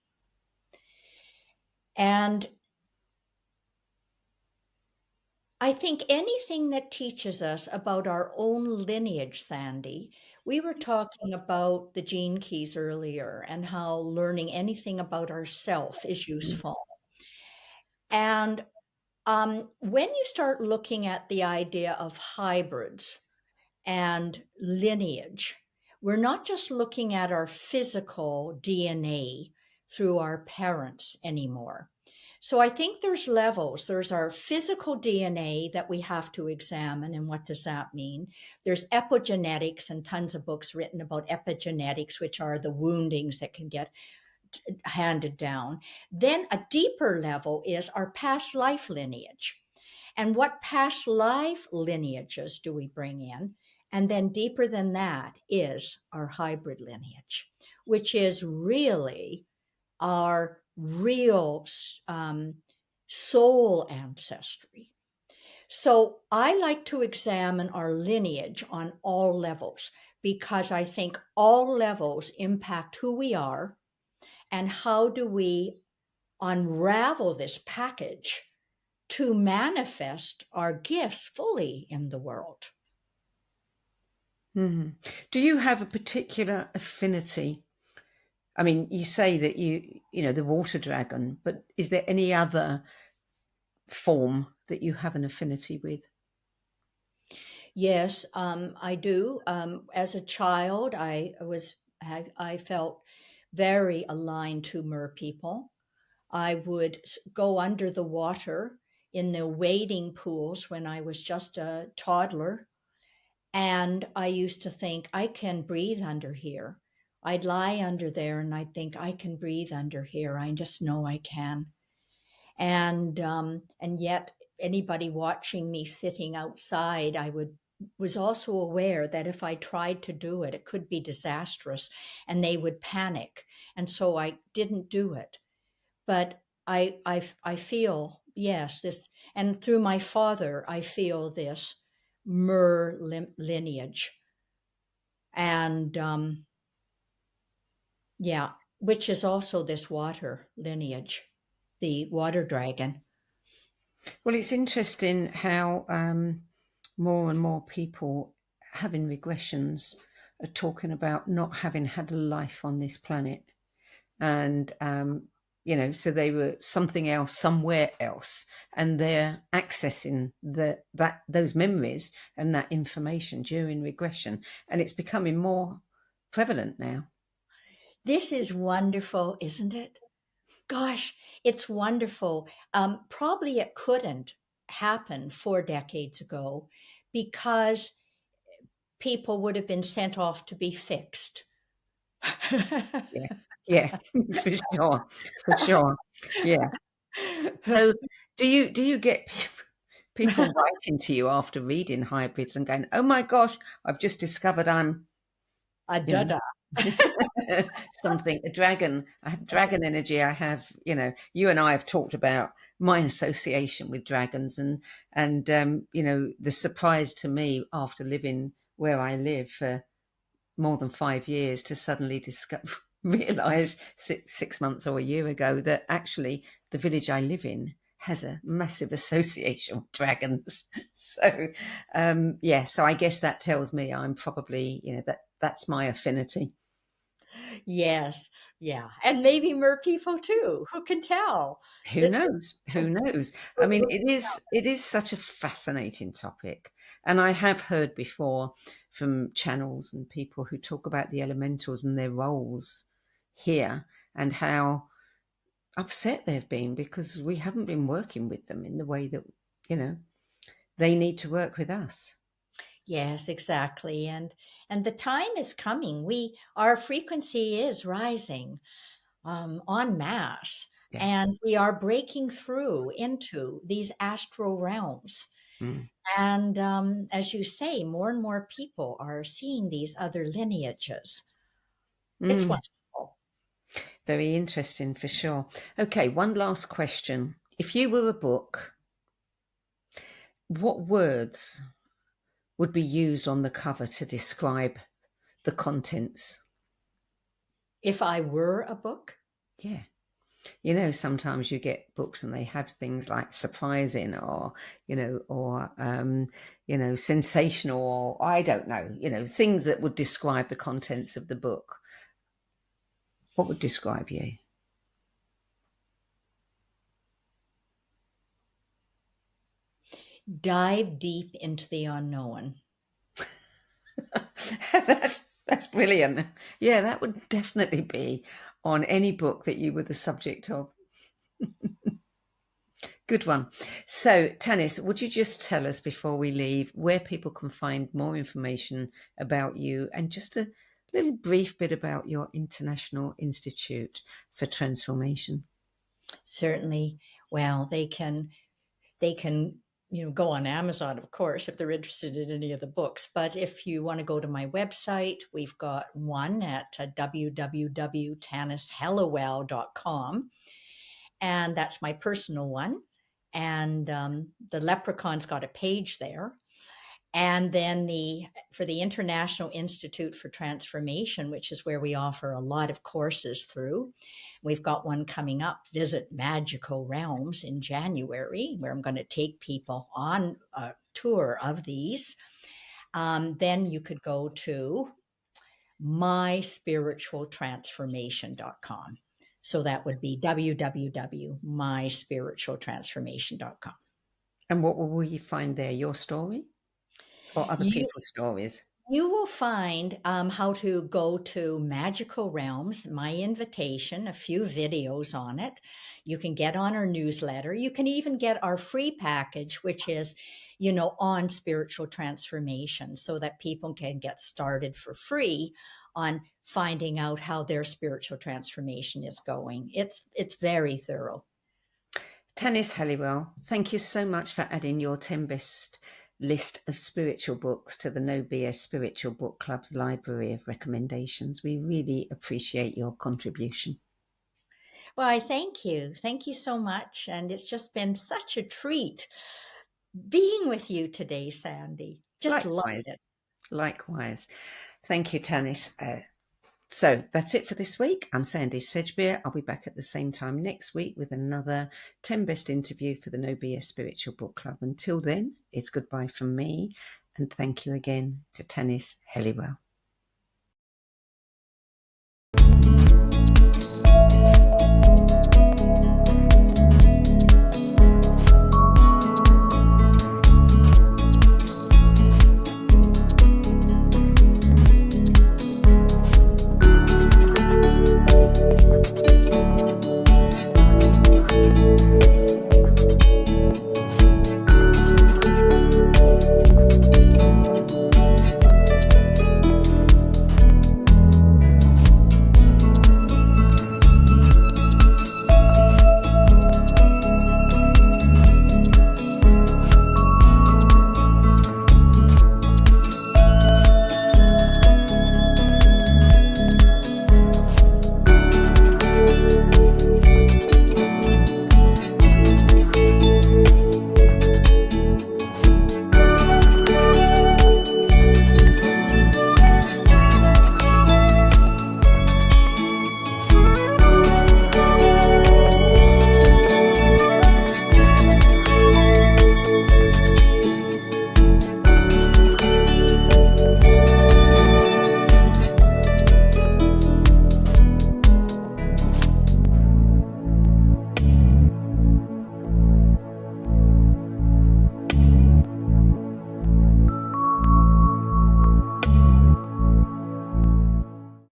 And I think anything that teaches us about our own lineage, Sandy, we were talking about the gene keys earlier and how learning anything about ourself is useful. And when you start looking at the idea of hybrids and lineage, we're not just looking at our physical DNA through our parents anymore. So I think there's levels. There's our physical DNA that we have to examine, and what does that mean? There's epigenetics, and tons of books written about epigenetics, which are the woundings that can get handed down. Then a deeper level is our past life lineage. And what past life lineages do we bring in? And then deeper than that is our hybrid lineage, which is really our real soul ancestry. So I like to examine our lineage on all levels, because I think all levels impact who we are and how do we unravel this package to manifest our gifts fully in the world. Mm-hmm. Do you have a particular affinity? I mean, you say that you know, the water dragon, but is there any other form that you have an affinity with? Yes, I do. As a child, I felt very aligned to mer people. I would go under the water in the wading pools when I was just a toddler. And I used to think, I can breathe under here. I'd lie under there and I'd think, I can breathe under here. I just know I can. And yet anybody watching me sitting outside, was also aware that if I tried to do it, it could be disastrous and they would panic. And so I didn't do it. But I feel, yes, this, and through my father, I feel this mer lineage. And yeah, which is also this water lineage, the water dragon. Well, it's interesting how more and more people having regressions are talking about not having had a life on this planet. And, you know, so they were something else, somewhere else, and they're accessing those memories and that information during regression. And it's becoming more prevalent now. This is wonderful, isn't it? Gosh, it's wonderful. Probably it couldn't happen 4 decades ago because people would have been sent off to be fixed. Yeah, for sure. Yeah. So do you get people writing to you after reading hybrids and going, oh my gosh, I've just discovered I'm a dada. Something, a dragon. I have dragon energy. I have, you know, you and I have talked about my association with dragons, and you know, the surprise to me after living where I live for more than 5 years to suddenly realize 6 months or a year ago that actually the village I live in has a massive association with dragons. So so I guess that tells me I'm probably, you know, that's my affinity. Yes, yeah, and maybe mer people too. Who can tell? Who It's knows? Who knows? I mean, it is such a fascinating topic, and I have heard before from channels and people who talk about the elementals and their roles here, and how upset they've been because we haven't been working with them in the way that, you know, they need to work with us. Yes, exactly. And the time is coming. Our frequency is rising en masse, Yeah. and we are breaking through into these astral realms. Mm. And as you say, more and more people are seeing these other lineages. It's Mm. wonderful. Very interesting for sure. Okay, one last question. If you were a book, what words would be used on the cover to describe the contents? If I were a book, Yeah. You know, sometimes you get books and they have things like surprising or, sensational, or I don't know, things that would describe the contents of the book. What would describe you? dive deep into the unknown. That's brilliant. Yeah, that would definitely be on any book that you were the subject of. Good one. So, Tanis, would you just tell us before we leave where people can find more information about you and just a little brief bit about your International Institute for Transformation? Certainly. Well, they can go on Amazon, of course, if they're interested in any of the books. But if you want to go to my website, we've got one at www.tanishelliwell.com, and that's my personal one. And the Leprechaun's got a page there. And then for the International Institute for Transformation, which is where we offer a lot of courses through, we've got one coming up, Visit Magical Realms, in January, where I'm going to take people on a tour of these. Then you could go to myspiritualtransformation.com. So that would be www.myspiritualtransformation.com. And what will we find there? Your story or other You people's stories? You will find how to go to Magical Realms, my invitation, a few videos on it. You can get on our newsletter. You can even get our free package, which is, on spiritual transformation, so that people can get started for free on finding out how their spiritual transformation is going. It's very thorough. Tanis Helliwell, thank you so much for adding your 10 best list of spiritual books to the No BS Spiritual Book Club's library of recommendations. We really appreciate your contribution. Well, I thank you. Thank you so much. And it's just been such a treat being with you today, Sandy. Just loved it. Likewise. Thank you, Tanis. So that's it for this week. I'm Sandy Sedgbeer. I'll be back at the same time next week with another 10 best interview for the No BS Spiritual Book Club. Until then, it's goodbye from me, and thank you again to Tanis Helliwell.